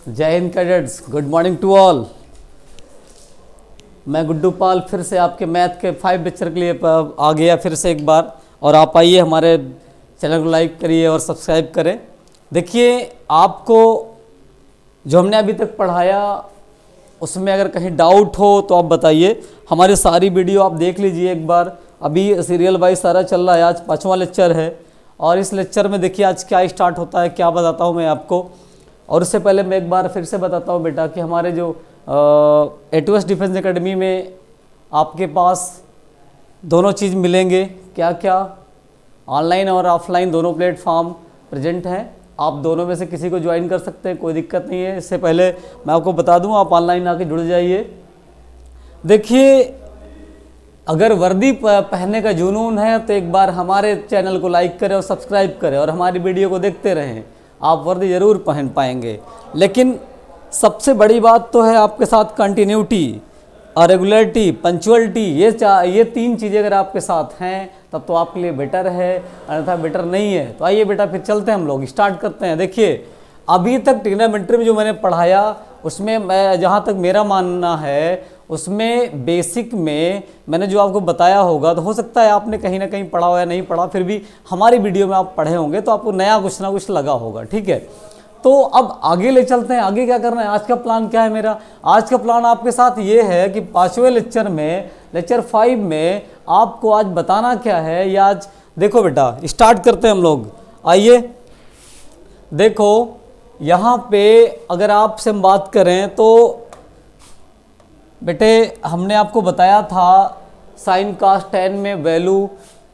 जय हिंद cadets, good morning to all. मैं गुड्डू पाल फिर से आपके मैथ के 5 लेक्चर के लिए आ गया फिर से एक बार। और आप आइए, हमारे चैनल को लाइक करिए और सब्सक्राइब करें। देखिए, आपको जो हमने अभी तक पढ़ाया उसमें अगर कहीं डाउट हो तो आप बताइए। हमारी सारी वीडियो आप देख लीजिए एक बार। अभी सीरियल वाइज सारा चल रहा है। आज 5वां लेक्चर है और इस लेक्चर में देखिए आज क्या स्टार्ट होता है, क्या बताता हूँ मैं आपको। और उससे पहले मैं एक बार फिर से बताता हूँ बेटा कि हमारे जो A2S डिफेंस एकेडमी में आपके पास दोनों चीज़ मिलेंगे। क्या क्या? ऑनलाइन और ऑफलाइन दोनों प्लेटफॉर्म प्रेजेंट हैं। आप दोनों में से किसी को ज्वाइन कर सकते हैं, कोई दिक्कत नहीं है। इससे पहले मैं आपको बता दूं, आप ऑनलाइन आके जुड़ जाइए। देखिए, अगर वर्दी पहनने का जुनून है तो एक बार हमारे चैनल को लाइक करें और सब्सक्राइब करें और हमारी वीडियो को देखते रहें। आप वर्दी ज़रूर पहन पाएंगे। लेकिन सबसे बड़ी बात तो है आपके साथ कंटिन्यूटी और रेगुलरिटी, पंचुअलिटी। ये 3 चीज़ें अगर आपके साथ हैं तब तो आपके लिए बेटर है, अन्यथा बेटर नहीं है। तो आइए बेटा फिर चलते हैं, हम लोग स्टार्ट करते हैं। देखिए, अभी तक ट्रिग्नोमेट्री में जो मैंने पढ़ाया उसमें मैं जहाँ तक मेरा मानना है उसमें बेसिक में मैंने जो आपको बताया होगा, तो हो सकता है आपने कहीं ना कहीं पढ़ा हो या नहीं पढ़ा, फिर भी हमारी वीडियो में आप पढ़े होंगे तो आपको नया कुछ ना कुछ लगा होगा। ठीक है, तो अब आगे ले चलते हैं। आगे क्या करना है, आज का प्लान क्या है मेरा? आज का प्लान आपके साथ ये है कि 5वें लेक्चर में, लेक्चर 5 में आपको आज बताना क्या है। या आज देखो बेटा, स्टार्ट करते हैं हम लोग। आइए देखो, यहाँ पे अगर आपसे हम बात करें तो बेटे हमने आपको बताया था साइन कास टेन में value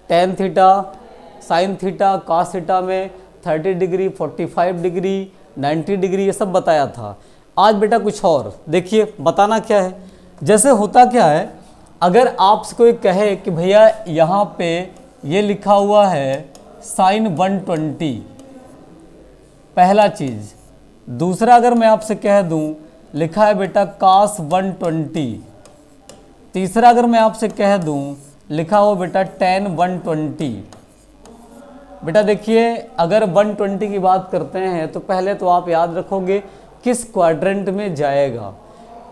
tan theta, sine theta cos theta में 30 डिग्री, 45 डिग्री, 90 डिग्री, ये सब बताया था। आज बेटा कुछ और देखिए, बताना क्या है। जैसे होता क्या है, अगर आपसे कोई कहे कि भैया यहाँ पे ये लिखा हुआ है साइन 120, पहला चीज़। दूसरा, अगर मैं आपसे कह दूँ लिखा है बेटा कास 120। तीसरा, अगर मैं आपसे कह दूँ लिखा हो बेटा टेन 120। बेटा देखिए, अगर 120 की बात करते हैं तो पहले तो आप याद रखोगे किस क्वाड्रेंट में जाएगा।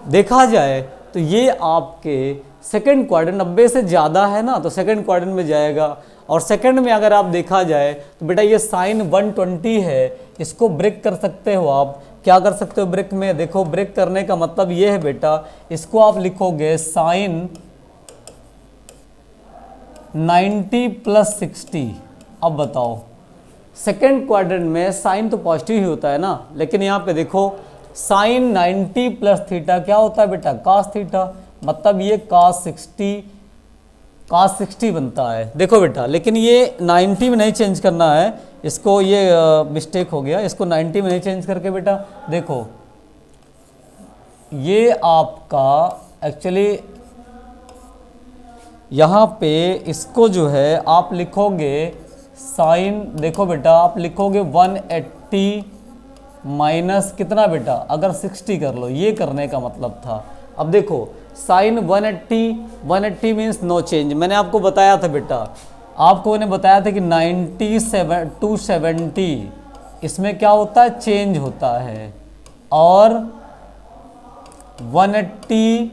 देखा जाए तो ये आपके सेकंड क्वाड्रेंट, 90 से ज़्यादा है ना, तो सेकंड क्वाड्रेंट में जाएगा। और सेकंड में अगर आप देखा जाए तो बेटा ये साइन 120 है, इसको ब्रेक कर सकते हो आप। क्या कर सकते हो ब्रेक में? देखो, ब्रेक करने का मतलब ये है बेटा, इसको आप लिखोगे साइन 90 + 60। अब बताओ, सेकेंड क्वाड्रेंट में साइन तो पॉजिटिव ही होता है ना, लेकिन यहाँ पे देखो साइन 90 + थीटा क्या होता है बेटा? Cos theta. मतलब ये कास 60 बनता है। देखो बेटा, लेकिन ये 90 में नहीं चेंज करना है इसको, ये मिस्टेक हो गया। इसको 90 में नहीं चेंज करके बेटा देखो, ये आपका एक्चुअली यहाँ पे इसको जो है आप लिखोगे साइन, देखो बेटा आप लिखोगे 180 माइनस कितना बेटा, अगर 60 कर लो, ये करने का मतलब था। अब देखो साइन 180 मीन्स नो चेंज। मैंने आपको बताया था बेटा, आपको मैंने बताया था कि 97 to 70 इसमें क्या होता है? चेंज होता है। और 180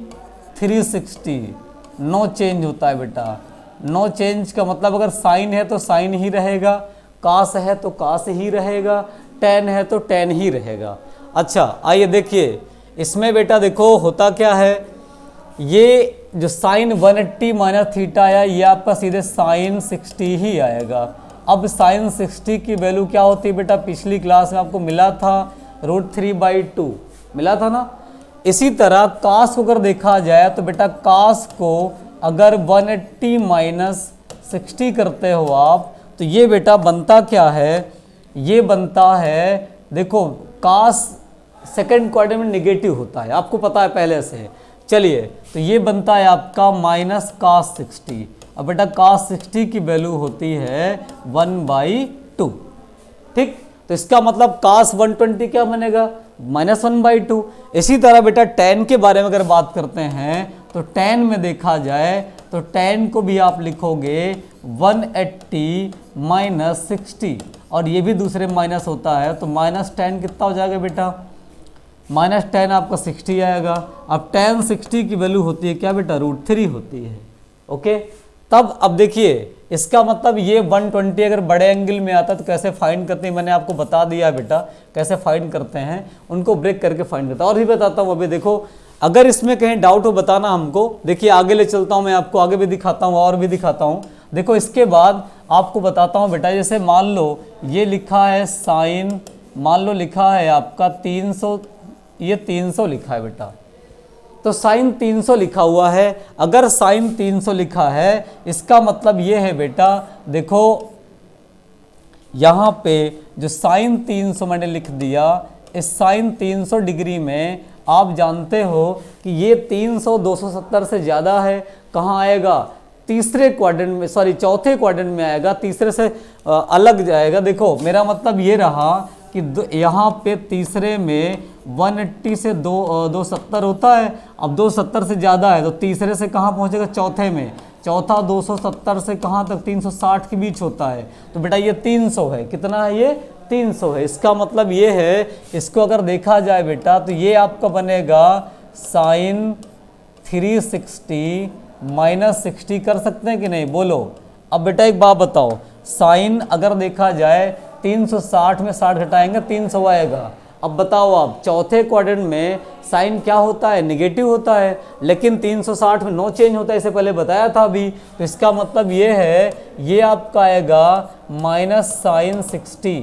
360 नो चेंज होता है बेटा। नो चेंज का मतलब अगर साइन है तो साइन ही रहेगा, कास है तो कास ही रहेगा, टेन है तो टेन ही रहेगा। अच्छा आइए देखिए, इसमें बेटा देखो होता क्या है, ये जो साइन 180 माइनस थीटा आया, ये आपका सीधे साइन 60 ही आएगा। अब साइन 60 की वैल्यू क्या होती है बेटा? पिछली क्लास में आपको मिला था √3/2 मिला था ना। इसी तरह कास को अगर देखा जाए तो बेटा कास को अगर 180 माइनस 60 करते हो आप, तो ये बेटा बनता क्या है? ये बनता है, देखो कास सेकंड क्वाड्रेंट में नेगेटिव होता है, आपको पता है पहले से। चलिए, तो ये बनता है आपका माइनस कास 60। अब बेटा कास 60 की वैल्यू होती है 1/2। ठीक, तो इसका मतलब कास 120 क्या बनेगा? -1/2। इसी तरह बेटा टेन के बारे में अगर बात करते हैं तो टेन में देखा जाए तो टेन को भी आप लिखोगे 180 माइनस 60, और ये भी दूसरे माइनस होता है, तो -10 कितना हो जाएगा बेटा? -10 आपका 60 आएगा। अब tan 60 की वैल्यू होती है क्या बेटा, √3 होती है। ओके, तब अब देखिए इसका मतलब ये 120 अगर बड़े एंगल में आता तो कैसे फाइंड करते हैं, मैंने आपको बता दिया बेटा कैसे फाइंड करते हैं, उनको ब्रेक करके फाइंड करता हूँ। और भी बताता हूँ अभी, देखो अगर इसमें कहीं डाउट हो बताना हमको। देखिए आगे ले चलता हूँ, मैं आपको आगे भी दिखाता हूँ और भी दिखाता हूँ। देखो इसके बाद आपको बताता हूँ बेटा, जैसे मान लो ये लिखा है साइन, मान लो लिखा है आपका 300, ये 300 लिखा है बेटा, तो साइन 300 लिखा हुआ है। अगर साइन 300 लिखा है इसका मतलब ये है बेटा, देखो यहाँ पे जो साइन 300 मैंने लिख दिया, इस साइन 300 डिग्री में आप जानते हो कि ये 300 270 से ज़्यादा है, कहाँ आएगा, तीसरे क्वाड्रेंट में, सॉरी चौथे क्वाड्रेंट में आएगा, तीसरे से अलग जाएगा। देखो मेरा मतलब ये रहा कि यहाँ पे तीसरे में 180 से 270 होता है, अब 270 से ज़्यादा है तो तीसरे से कहाँ पहुँचेगा, चौथे में, चौथा 270 से कहाँ तक, 360 के बीच होता है। तो बेटा ये 300 है, कितना है ये, 300 है। इसका मतलब ये है, इसको अगर देखा जाए बेटा तो ये आपका बनेगा साइन 360 -60, कर सकते हैं कि नहीं, बोलो। अब बेटा एक बात बताओ, साइन अगर देखा जाए 360 में 60 घटाएंगे 300 आएगा। अब बताओ आप, चौथे क्वाड्रेंट में साइन क्या होता है, नेगेटिव होता है, लेकिन 360 में नो चेंज होता है, इसे पहले बताया था अभी। तो इसका मतलब ये है, ये आपका आएगा -sin60।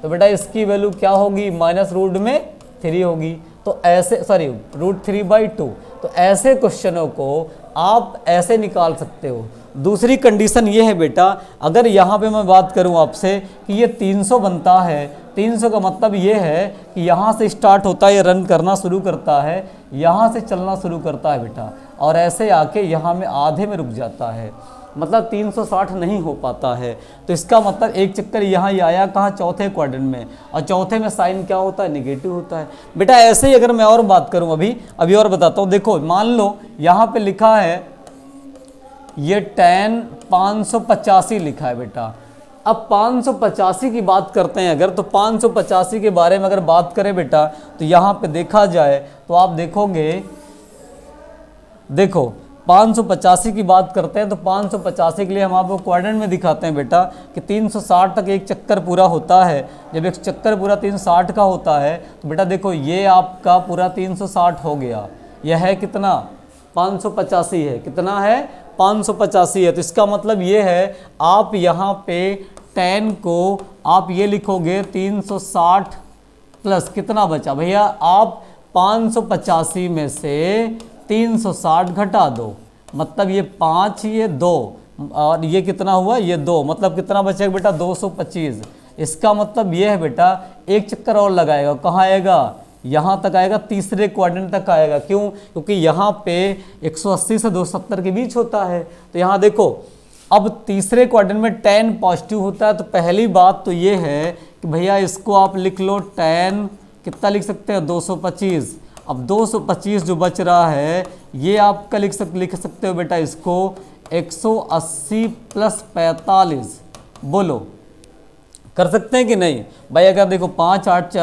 तो बेटा इसकी वैल्यू क्या होगी, -√3 होगी। तो ऐसे, सॉरी √3/2। तो ऐसे क्वेश्चनों को आप ऐसे निकाल सकते हो। दूसरी कंडीशन ये है बेटा, अगर यहाँ पे मैं बात करूँ आपसे कि ये 300 बनता है, 300 का मतलब ये है कि यहाँ से स्टार्ट होता है, ये रन करना शुरू करता है, यहाँ से चलना शुरू करता है बेटा, और ऐसे आके यहाँ में आधे में रुक जाता है, मतलब 360 नहीं हो पाता है। तो इसका मतलब एक चक्कर यहाँ ही आया, कहाँ, चौथे क्वाड्रेंट में, और चौथे में साइन क्या होता है, नेगेटिव होता है बेटा। ऐसे ही अगर मैं और बात करूँ, अभी और बताता हूँ। देखो मान लो यहाँ पे लिखा है ये tan 585 लिखा है बेटा। अब 585 की बात करते हैं अगर, तो 585 के बारे में अगर बात करें बेटा, तो यहाँ पे देखा जाए तो आप देखोगे, देखो 585 की बात करते हैं तो 585 के लिए हम आपको क्वाड्रेंट में दिखाते हैं बेटा कि 360 तक एक चक्कर पूरा होता है। जब एक चक्कर पूरा 360 का होता है तो बेटा देखो ये आपका पूरा 360 हो गया, यह है कितना, 585 है, कितना है, 585 है। तो इसका मतलब ये है, आप यहाँ पे tan को आप ये लिखोगे 360 प्लस कितना बचा भैया, आप 585 में से 360 घटा दो, मतलब ये 5, ये 2, और ये कितना हुआ, ये 2, मतलब कितना बचेगा बेटा, 225। इसका मतलब ये है बेटा, एक चक्कर और लगाएगा, कहाँ आएगा, यहाँ तक आएगा, तीसरे क्वाड्रेंट तक आएगा। क्यों, क्योंकि यहाँ पे 180 से 270 के बीच होता है। तो यहाँ देखो, अब तीसरे क्वाड्रेंट में tan पॉजिटिव होता है, तो पहली बात तो ये है कि भैया इसको आप लिख लो tan, कितना लिख सकते हैं, 225। अब 225 जो बच रहा है ये आपका लिख सकते हो बेटा इसको 180 + 45, बोलो कर सकते हैं कि नहीं भाई। अगर देखो 5 8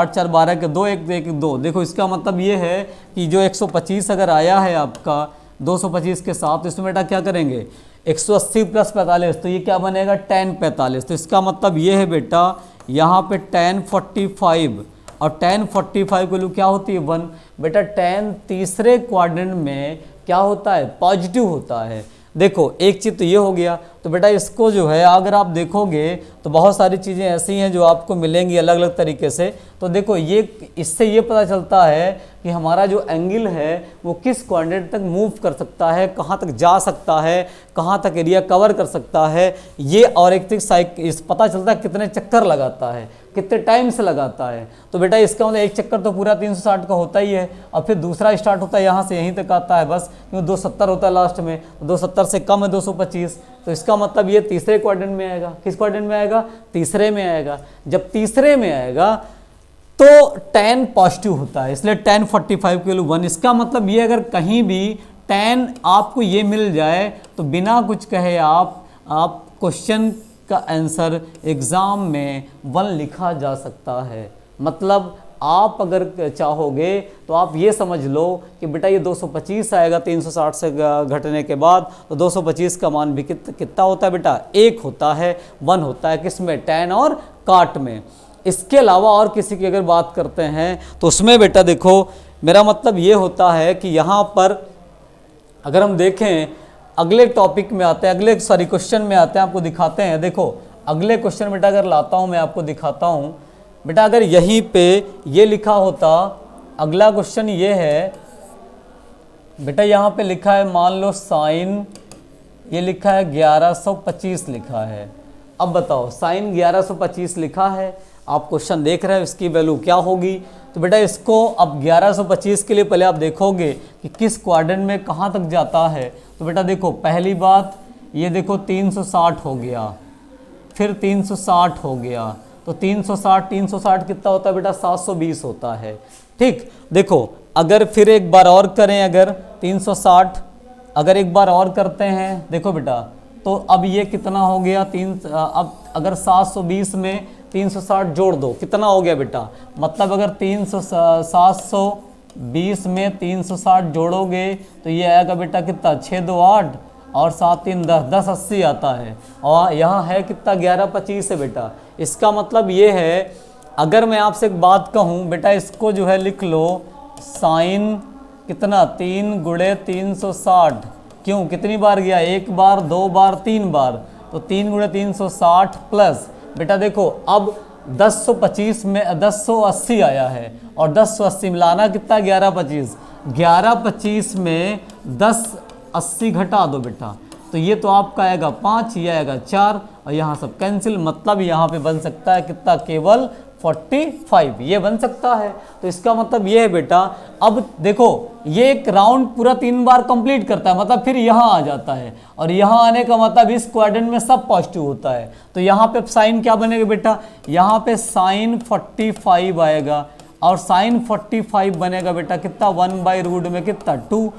4 12 के 2 1 1 2, देखो इसका मतलब ये है कि जो 125 अगर आया है आपका 225 के साथ, तो इसमें बेटा क्या करेंगे, 180 + 45, तो ये क्या बनेगा, tan 45। तो इसका मतलब ये है बेटा, यहाँ पे tan 45, और tan 45 की वैल्यू क्या होती है, 1। बेटा tan तीसरे क्वाड्रेंट में क्या होता है, पॉजिटिव होता है। देखो एक चीज़ तो ये हो गया। तो बेटा इसको जो है अगर आप देखोगे तो बहुत सारी चीज़ें ऐसी हैं जो आपको मिलेंगी अलग अलग तरीके से। तो देखो ये, इससे ये पता चलता है कि हमारा जो एंगल है वो किस क्वाड्रेंट तक मूव कर सकता है, कहाँ तक जा सकता है, कहाँ तक एरिया कवर कर सकता है ये, और एक इस पता चलता है कितने चक्कर लगाता है, कितने टाइम से लगाता है। तो बेटा इसका मतलब एक चक्कर तो पूरा 360 का होता ही है, और फिर दूसरा स्टार्ट होता है यहाँ से यहीं तक आता है बस, क्योंकि 270 होता है लास्ट में, 270 से कम है 225। तो इसका मतलब ये तीसरे क्वाड्रेंट में आएगा। किस क्वाड्रेंट में आएगा, तीसरे में आएगा। जब तीसरे में आएगा तो tan पॉजिटिव होता है, इसलिए tan 45 की वैल्यू 1। इसका मतलब ये, अगर कहीं भी tan आपको ये मिल जाए तो बिना कुछ कहे आप क्वेश्चन का आंसर एग्जाम में 1 लिखा जा सकता है। मतलब आप अगर चाहोगे तो आप ये समझ लो कि बेटा ये 225 आएगा 360 से घटने के बाद, तो 225 का मान भी कितना होता है बेटा, 1 होता है, 1 होता है किसमें, tan और काट में। इसके अलावा और किसी की अगर बात करते हैं तो उसमें बेटा देखो मेरा मतलब ये होता है कि यहाँ पर अगर हम देखें, अगले टॉपिक में आते हैं, अगले क्वेश्चन में आते हैं, आपको दिखाते हैं। देखो अगले क्वेश्चन बेटा अगर लाता हूँ मैं आपको दिखाता हूँ बेटा, अगर यहीं पे ये लिखा होता, अगला क्वेश्चन ये है बेटा, यहाँ पे लिखा है मान लो साइन, ये लिखा है 1125 लिखा है। अब बताओ साइन 1125 लिखा है, आप क्वेश्चन देख रहे हो इसकी वैल्यू क्या होगी। तो बेटा इसको अब 1125 के लिए पहले आप देखोगे कि किस क्वाड्रेंट में कहाँ तक जाता है। तो बेटा देखो पहली बात ये देखो 360 हो गया, फिर 360 हो गया, तो 360 कितना होता है बेटा, 720 होता है। ठीक, देखो अगर फिर एक बार और करें, अगर 360 अगर एक बार और करते हैं, देखो बेटा तो अब ये कितना हो गया, अब अगर 720 में 360 जोड़ दो कितना हो गया बेटा, मतलब अगर 720 में 360 जोड़ोगे तो ये आएगा बेटा कितना, 6 2 8 और 7 3 10, 10 80 आता है। और यहाँ है कितना, 1125 है बेटा। इसका मतलब ये है, अगर मैं आपसे एक बात कहूँ बेटा, इसको जो है लिख लो साइन कितना, 3 गुणे 360, क्यों कितनी बार गया, 1 बार 2 बार 3 बार, तो 3 गुणे 360 प्लस बेटा देखो अब 1025 में 1080 आया है, और 1080 मिलाना कितना, 1125, 1125 में 1080 घटा दो बेटा, तो ये तो आपका आएगा 5, ये आएगा 4, और यहाँ सब कैंसिल, मतलब यहाँ पे बन सकता है कितना, केवल 45, ये बन सकता है। तो इसका मतलब ये है बेटा, अब देखो ये एक राउंड पूरा 3 बार कंप्लीट करता है, मतलब फिर यहाँ आ जाता है, और यहाँ आने का मतलब इस क्वाड्रेंट में सब पॉजिटिव होता है। तो यहाँ पे साइन क्या बनेगा बेटा, यहाँ पे साइन 45 आएगा, और साइन 45 बनेगा बेटा कितना, 1/रूट में कितना, 2।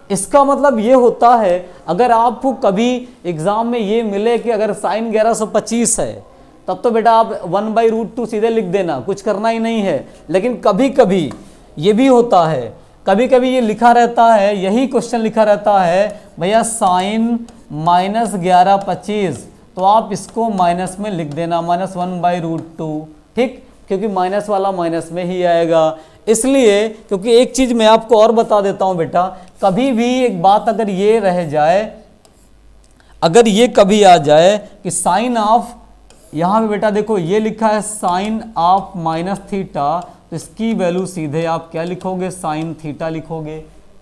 इसका मतलब ये होता है, अगर आपको कभी एग्जाम में ये मिले कि अगर साइन 1125 है तब तो बेटा आप 1/√2 सीधे लिख देना, कुछ करना ही नहीं है। लेकिन कभी कभी ये भी होता है, कभी कभी ये लिखा रहता है, यही क्वेश्चन लिखा रहता है भैया साइन -1125, तो आप इसको माइनस में लिख देना, -1/√2, ठीक, क्योंकि माइनस वाला माइनस में ही आएगा। इसलिए क्योंकि एक चीज़ मैं आपको और बता देता हूँ बेटा, कभी भी एक बात अगर ये रह जाए, अगर ये कभी आ जाए कि साइन ऑफ, यहाँ पे बेटा देखो ये लिखा है साइन ऑफ -थीटा, तो इसकी वैल्यू सीधे आप क्या लिखोगे, साइन थीटा लिखोगे,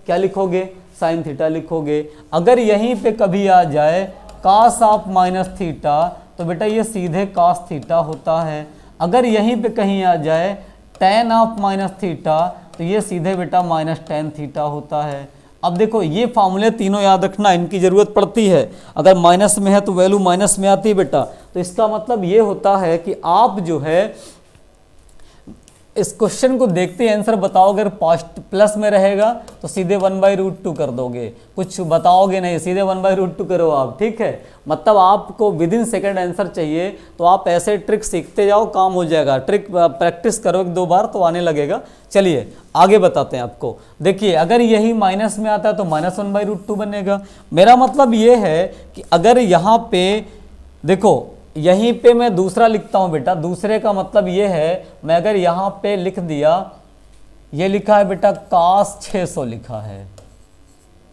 क्या लिखोगे, साइन थीटा लिखोगे। अगर यहीं पे कभी आ जाए कास ऑफ -थीटा, तो बेटा ये सीधे कास थीटा होता है। अगर यहीं पे कहीं आ जाए tan ऑफ -थीटा, तो ये सीधे बेटा -tan थीटा होता है। अब देखो ये फार्मूले तीनों याद रखना, इनकी ज़रूरत पड़ती है। अगर माइनस में है तो वैल्यू माइनस में आती है बेटा। तो इसका मतलब ये होता है कि आप जो है इस क्वेश्चन को देखते ही आंसर बताओ, अगर प्लस में रहेगा तो सीधे 1/√2 कर दोगे, कुछ बताओगे नहीं, सीधे 1/√2 करो आप, ठीक है। मतलब आपको विद इन सेकेंड आंसर चाहिए, तो आप ऐसे ट्रिक सीखते जाओ, काम हो जाएगा। ट्रिक प्रैक्टिस करो 1-2 बार तो आने लगेगा। चलिए आगे बताते हैं आपको। देखिए अगर यही माइनस में आता है तो -1/√2 बनेगा। मेरा मतलब ये है कि अगर यहाँ पे देखो, यहीं पे मैं दूसरा लिखता हूँ बेटा, दूसरे का मतलब ये है, मैं अगर यहाँ पे लिख दिया, ये लिखा है बेटा कास 600 लिखा है,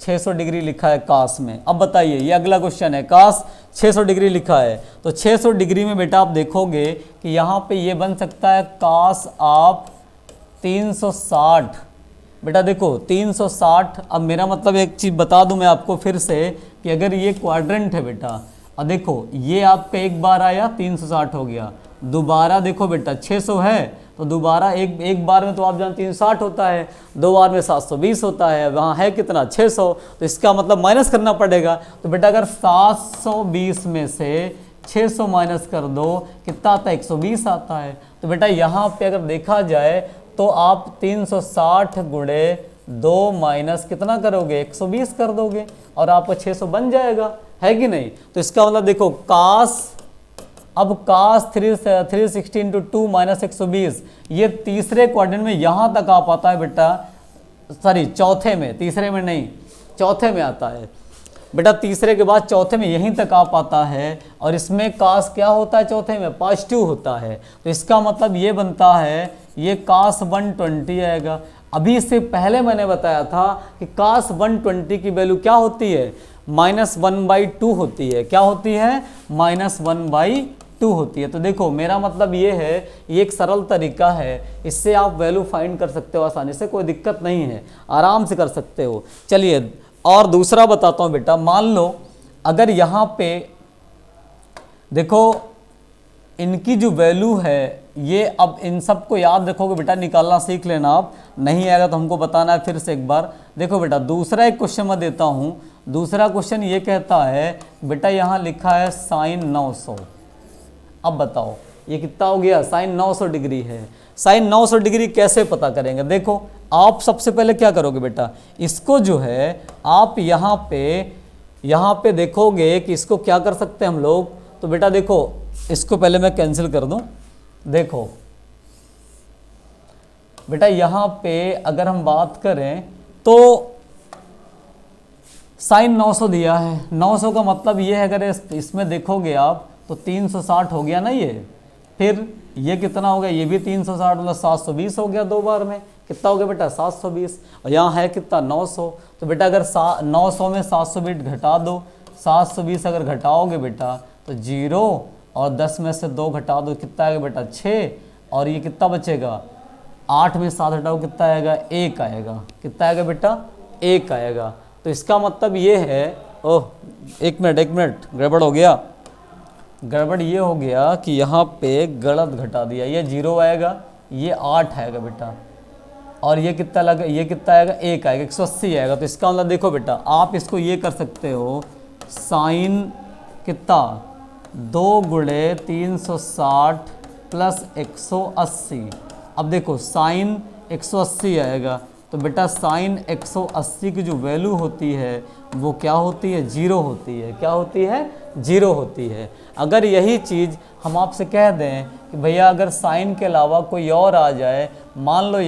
600 डिग्री लिखा है कास में। अब बताइए ये अगला क्वेश्चन है, कास 600 डिग्री लिखा है, तो 600 डिग्री में बेटा आप देखोगे कि यहाँ पे ये बन सकता है कास ऑफ 360। बेटा देखो 360, अब मेरा मतलब एक चीज़ बता दूं मैं आपको फिर से कि अगर ये क्वाड्रेंट है बेटा, और देखो ये आपका एक बार आया 360 हो गया, दोबारा देखो बेटा 600 है, तो दोबारा एक बार में तो आप जानते 360 होता है, 2 बार में 720 होता है, वहाँ है कितना 600, तो इसका मतलब माइनस करना पड़ेगा। तो बेटा अगर 720 में से 600 माइनस कर दो कितना आता है, 120 आता है। तो बेटा यहाँ पे अगर देखा जाए तो आप 360 गुणे 2 माइनस कितना करोगे, 120 कर दोगे, और आपका 600 बन जाएगा, है कि नहीं। तो इसका मतलब देखो कास अब cos 360 इंटू 2 माइनस 120, ये तीसरे क्वाड्रेंट में यहाँ तक आ पाता है बेटा, सॉरी चौथे में, तीसरे में नहीं चौथे में आता है बेटा, तीसरे के बाद चौथे में यहीं तक आ पाता है। और इसमें cos क्या होता है चौथे में, पॉजिटिव होता है। तो इसका मतलब ये बनता है ये cos 120 आएगा। अभी इससे पहले मैंने बताया था कि cos 120 की वैल्यू क्या होती है, -1/2 होती है। क्या होती है, -1/2 होती है। तो देखो मेरा मतलब ये है, ये एक सरल तरीका है, इससे आप वैल्यू फाइंड कर सकते हो आसानी से, कोई दिक्कत नहीं है, आराम से कर सकते हो। चलिए और दूसरा बताता हूँ बेटा, मान लो अगर यहाँ पे देखो इनकी जो वैल्यू है ये, अब इन सब को याद रखोगे बेटा, निकालना सीख लेना आप, नहीं आएगा तो हमको बताना है फिर से एक बार। देखो बेटा दूसरा एक क्वेश्चन मैं देता हूँ, दूसरा क्वेश्चन ये कहता है बेटा यहाँ लिखा है साइन 900। अब बताओ ये कितना हो गया, साइन 900 डिग्री है। साइन 900 डिग्री कैसे पता करेंगे, देखो आप सबसे पहले क्या करोगे बेटा, इसको जो है आप यहाँ पे देखोगे कि इसको क्या कर सकते हैं हम लोग। तो बेटा देखो इसको पहले मैं कैंसिल कर दूं। देखो बेटा यहाँ पे अगर हम बात करें तो साइन 900 दिया है, 900 का मतलब ये है, अगर इसमें देखोगे आप तो 360 हो गया ना ये, फिर ये कितना हो गया, ये भी 360 मतलब 720 हो गया, दो बार में कितना हो गया बेटा 720, और यहाँ है कितना 900। तो बेटा अगर 900 में 720 घटा दो, 720 अगर घटाओगे बेटा तो 0 और 10 में से 2 घटा दो, कितना आएगा बेटा 6, और ये कितना बचेगा 8 में 7 घटाओ कितना आएगा 1 आएगा, कितना आएगा बेटा 1 आएगा। तो इसका मतलब ये है, ओह एक मिनट गड़बड़ हो गया, गड़बड़ ये हो गया कि यहाँ पे गलत घटा दिया, ये 0 आएगा, ये 8 आएगा बेटा, और ये कितना लगा, ये कितना आएगा 1 आएगा, 180 आएगा। तो इसका मतलब देखो बेटा आप इसको ये कर सकते हो, साइन कितना 2 गुणे 360 प्लस 180। अब देखो साइन 180 आएगा, तो बेटा साइन 180 की जो वैल्यू होती है वो क्या होती है, 0 होती है। क्या होती है, 0 होती है। अगर यही चीज़ हम आपसे कह दें कि भैया अगर साइन के अलावा कोई और आ जाए, मान लो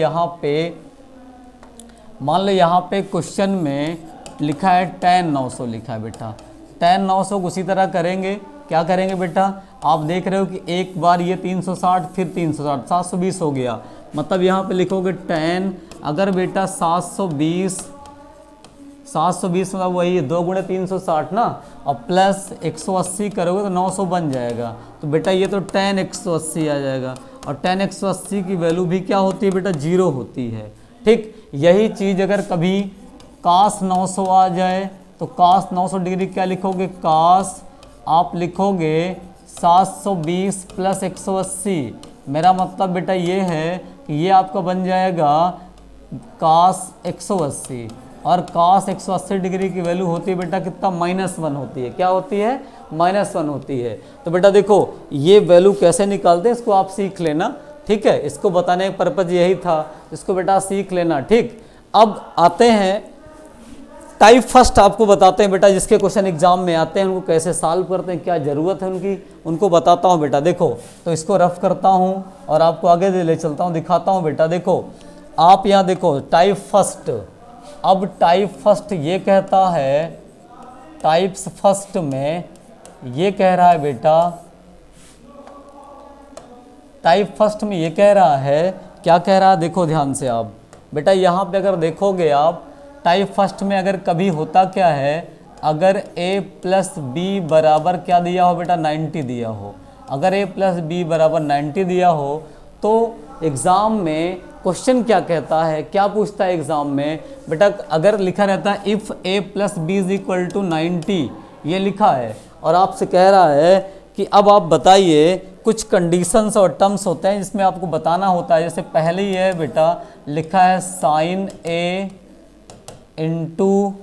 यहाँ पे क्वेश्चन में लिखा है tan 900 लिखा है बेटा, tan 900 को उसी तरह करेंगे, क्या करेंगे बेटा, आप देख रहे हो कि एक बार ये 360 फिर 360 720 हो गया, मतलब यहाँ पे लिखोगे tan, अगर बेटा 720 मतलब वही 2 गुणे 360 ना, और प्लस 180 करोगे तो 900 बन जाएगा। तो बेटा ये तो tan 180 आ जाएगा, और tan 180 की वैल्यू भी क्या होती है बेटा 0 होती है। ठीक, यही चीज़ अगर कभी cos 900 आ जाए तो cos 900 डिग्री क्या लिखोगे, cos आप लिखोगे 720 प्लस 180। मेरा मतलब बेटा ये है कि ये आपका बन जाएगा cos 180, और cos 180 डिग्री की वैल्यू होती है बेटा कितना, -1 होती है। क्या होती है, -1 होती है। तो बेटा देखो ये वैल्यू कैसे निकालते हैं इसको आप सीख लेना, ठीक है, इसको बताने का पर्पज़ यही था, इसको बेटा सीख लेना। ठीक, अब आते हैं टाइप फर्स्ट, आपको बताते हैं बेटा जिसके क्वेश्चन एग्जाम में आते हैं उनको कैसे सॉल्व करते हैं, क्या ज़रूरत है उनकी, उनको बताता हूँ बेटा। देखो तो इसको रफ करता हूँ और आपको आगे ले चलता हूँ, दिखाता हूँ बेटा। देखो आप यहाँ देखो टाइप फर्स्ट, अब टाइप फर्स्ट ये कहता है, टाइप्स फर्स्ट में ये कह रहा है बेटा, टाइप फर्स्ट में ये कह रहा है, क्या कह रहा है देखो ध्यान से आप बेटा, यहाँ पे अगर देखोगे आप टाइप फर्स्ट में अगर कभी होता क्या है, अगर a प्लस बी बराबर क्या दिया हो बेटा 90 दिया हो, अगर a प्लस बी बराबर 90 दिया हो तो एग्ज़ाम में क्वेश्चन क्या कहता है, क्या पूछता है एग्ज़ाम में बेटा, अगर लिखा रहता है if a plus B is equal to 90, ये लिखा है, और आपसे कह रहा है कि अब आप बताइए, कुछ कंडीशंस और टर्म्स होते हैं जिसमें आपको बताना होता है। जैसे पहले ही है बेटा लिखा है साइन a इंटू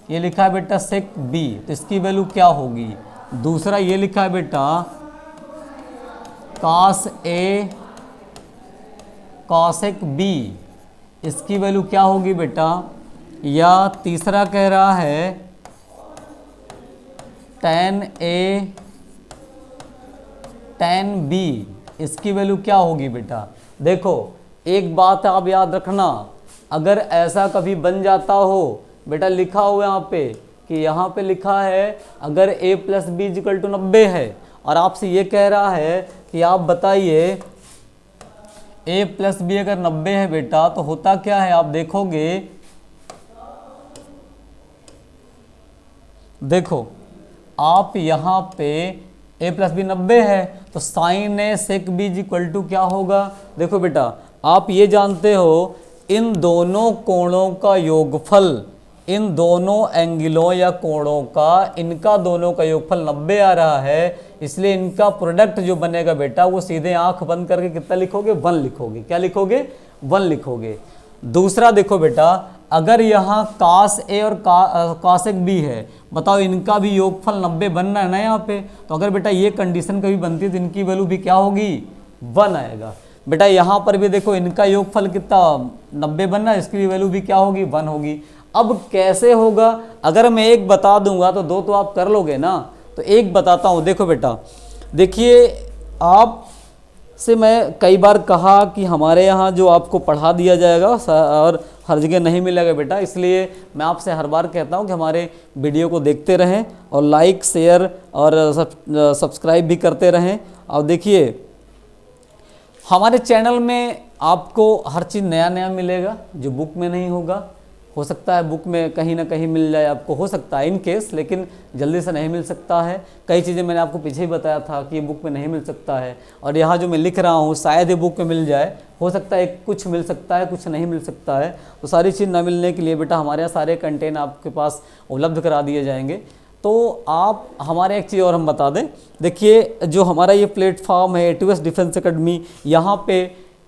ये लिखा है बेटा सेक बी, तो इसकी वैल्यू क्या होगी। दूसरा ये लिखा है बेटा कॉस ए कॉसेक बी, इसकी वैल्यू क्या होगी बेटा। या तीसरा कह रहा है tan ए tan b, इसकी वैल्यू क्या होगी बेटा? देखो एक बात आप याद रखना, अगर ऐसा कभी बन जाता हो बेटा, लिखा हुआ यहाँ पे कि यहाँ पे लिखा है अगर a plus B equal to 90 है और आपसे ये कह रहा है कि आप बताइए a प्लस बी अगर 90 है बेटा तो होता क्या है? आप देखोगे, देखो आप यहाँ पे a प्लस बी 90 है तो sine A sec B equal to क्या होगा? देखो बेटा आप ये जानते हो इन दोनों कोणों का योगफल, इन दोनों एंगलों या कोणों का, इनका दोनों का योगफल 90 आ रहा है, इसलिए इनका प्रोडक्ट जो बनेगा बेटा वो सीधे आंख बंद करके कितना लिखोगे? 1 लिखोगे। क्या लिखोगे? 1 लिखोगे। दूसरा देखो बेटा, अगर यहाँ कास ए और कासेक बी है, बताओ इनका भी योगफल 90 बनना है ना यहाँ पे, तो अगर बेटा ये कंडीशन कभी बनती है तो इनकी वैल्यू भी क्या होगी? 1 आएगा। बेटा यहाँ पर भी देखो इनका योगफल कितना 90 बनना है, इसकी वैल्यू भी क्या होगी? 1 होगी। अब कैसे होगा? अगर मैं एक बता दूंगा तो दो तो आप कर लोगे ना, तो एक बताता हूँ। देखो बेटा, देखिए आप से मैं कई बार कहा कि हमारे यहाँ जो आपको पढ़ा दिया जाएगा और हर जगह नहीं मिलेगा बेटा, इसलिए मैं आपसे हर बार कहता हूँ कि हमारे वीडियो को देखते रहें और लाइक शेयर और सब्सक्राइब भी करते रहें। और देखिए हमारे चैनल में आपको हर चीज़ नया नया मिलेगा जो बुक में नहीं होगा। हो सकता है बुक में कहीं ना कहीं मिल जाए आपको, हो सकता है इन केस, लेकिन जल्दी से नहीं मिल सकता है। कई चीज़ें मैंने आपको पीछे ही बताया था कि ये बुक में नहीं मिल सकता है, और यहाँ जो मैं लिख रहा हूँ शायद ये बुक में मिल जाए, हो सकता है कुछ मिल सकता है कुछ नहीं मिल सकता है। तो सारी चीज़ ना मिलने के लिए बेटा हमारे यहाँ सारे कंटेंट आपके पास उपलब्ध करा दिए जाएंगे। तो आप हमारे एक चीज़ और हम बता दें, देखिए जो हमारा ये प्लेटफॉर्म है A2S डिफेंस एकेडमी, यहाँ पे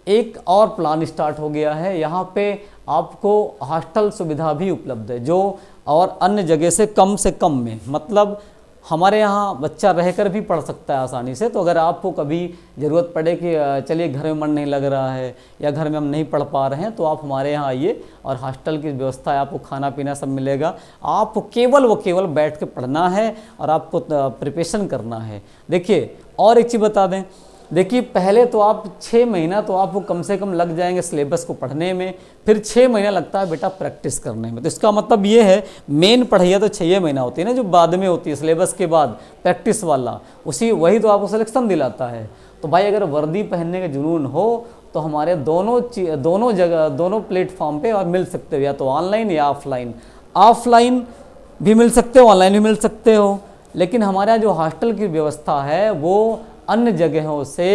एक और प्लान स्टार्ट हो गया है। यहाँ पे आपको हॉस्टल सुविधा भी उपलब्ध है, जो और अन्य जगह से कम में, मतलब हमारे यहाँ बच्चा रहकर भी पढ़ सकता है आसानी से। तो अगर आपको कभी ज़रूरत पड़े कि चलिए घर में मन नहीं लग रहा है या घर में हम नहीं पढ़ पा रहे हैं, तो आप हमारे यहाँ आइए और हॉस्टल की व्यवस्था है, आपको खाना पीना सब मिलेगा। आपको केवल बैठ के पढ़ना है और आपको प्रिपरेशन करना है। देखिए और एक चीज़ बता दें, देखिए पहले तो आप 6 महीना तो आपको कम से कम लग जाएंगे सिलेबस को पढ़ने में, फिर 6 महीना लगता है बेटा प्रैक्टिस करने में। तो इसका मतलब ये है मेन पढ़ाई तो 6 महीना होती है ना, जो बाद में होती है सिलेबस के बाद प्रैक्टिस वाला, वही तो आपको सिलेक्शन दिलाता है। तो भाई अगर वर्दी पहनने का जुनून हो तो हमारे दोनों जगह दोनों प्लेटफॉर्म पे आप मिल सकते हो, या तो ऑनलाइन या ऑफलाइन। ऑफलाइन भी मिल सकते हो, ऑनलाइन भी मिल सकते हो, लेकिन हमारे यहाँ जो हॉस्टल की व्यवस्था है वो अन्य जगहों से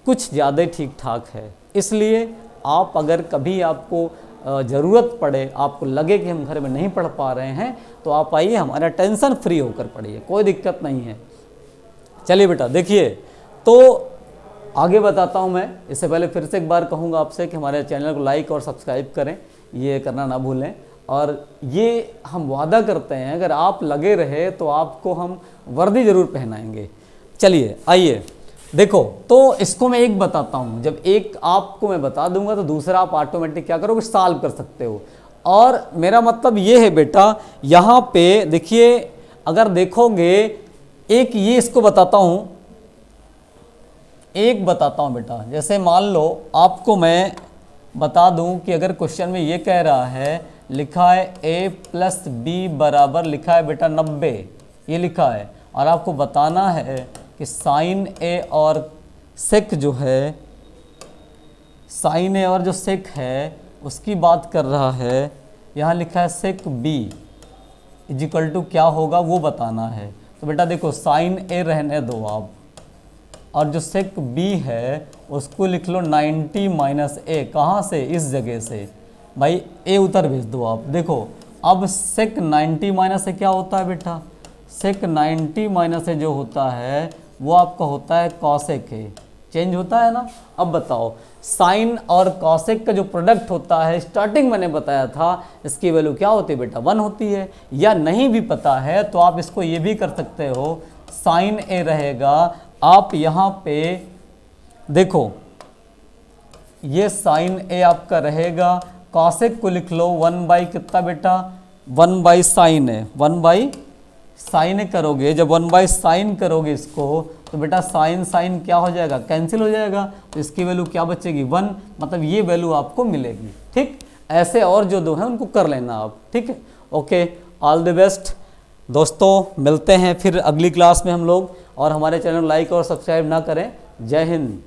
कुछ ज़्यादा ठीक ठाक है। इसलिए आप अगर कभी आपको ज़रूरत पड़े, आपको लगे कि हम घर में नहीं पढ़ पा रहे हैं, तो आप आइए, हमारा टेंशन फ्री होकर पढ़िए, कोई दिक्कत नहीं है। चलिए बेटा देखिए, तो आगे बताता हूँ मैं। इससे पहले फिर से एक बार कहूँगा आपसे कि हमारे चैनल को लाइक और सब्सक्राइब करें, ये करना ना भूलें। और ये हम वादा करते हैं अगर आप लगे रहे तो आपको हम वर्दी ज़रूर पहनाएंगे। चलिए आइए देखो, तो इसको मैं एक बताता हूँ, जब एक आपको मैं बता दूंगा तो दूसरा आप ऑटोमेटिक क्या करोगे? सॉल्व कर सकते हो। और मेरा मतलब ये है बेटा, यहाँ पे देखिए अगर देखोगे, एक ये इसको बताता हूँ, एक बताता हूँ बेटा, जैसे मान लो आपको मैं बता दूँ कि अगर क्वेश्चन में ये कह रहा है, लिखा है a प्लस बी बराबर, लिखा है बेटा 90, ये लिखा है, और आपको बताना है कि साइन ए और सेक जो है, साइन ए और जो सेक है उसकी बात कर रहा है। यहाँ लिखा है सेक बी इजिकल टू क्या होगा वो बताना है। तो बेटा देखो साइन ए रहने दो आप, और जो सेक बी है उसको लिख लो 90 माइनस ए। कहाँ से? इस जगह से भाई ए उतर भेज दो आप। देखो अब सेक 90 माइनस ए क्या होता है बेटा? सेक 90 माइनस ए जो होता है वो आपका होता है कॉसेक ए, चेंज होता है ना। अब बताओ साइन और कॉसेक का जो प्रोडक्ट होता है, स्टार्टिंग मैंने बताया था, इसकी वैल्यू क्या होती है बेटा? 1 होती है। या नहीं भी पता है तो आप इसको ये भी कर सकते हो, साइन ए रहेगा, आप यहाँ पे देखो ये साइन ए आपका रहेगा, कॉसेक को लिख लो 1 बाई कितना बेटा? 1 by sine A, 1 by sine करोगे, जब 1 बाई साइन करोगे इसको तो बेटा साइन साइन क्या हो जाएगा, कैंसिल हो जाएगा, तो इसकी वैल्यू क्या बचेगी 1, मतलब ये वैल्यू आपको मिलेगी। ठीक, ऐसे और जो दो हैं उनको कर लेना आप। ठीक है, ओके, ऑल द बेस्ट दोस्तों, मिलते हैं फिर अगली क्लास में हम लोग। और हमारे चैनल लाइक और सब्सक्राइब ना करें। जय हिंद।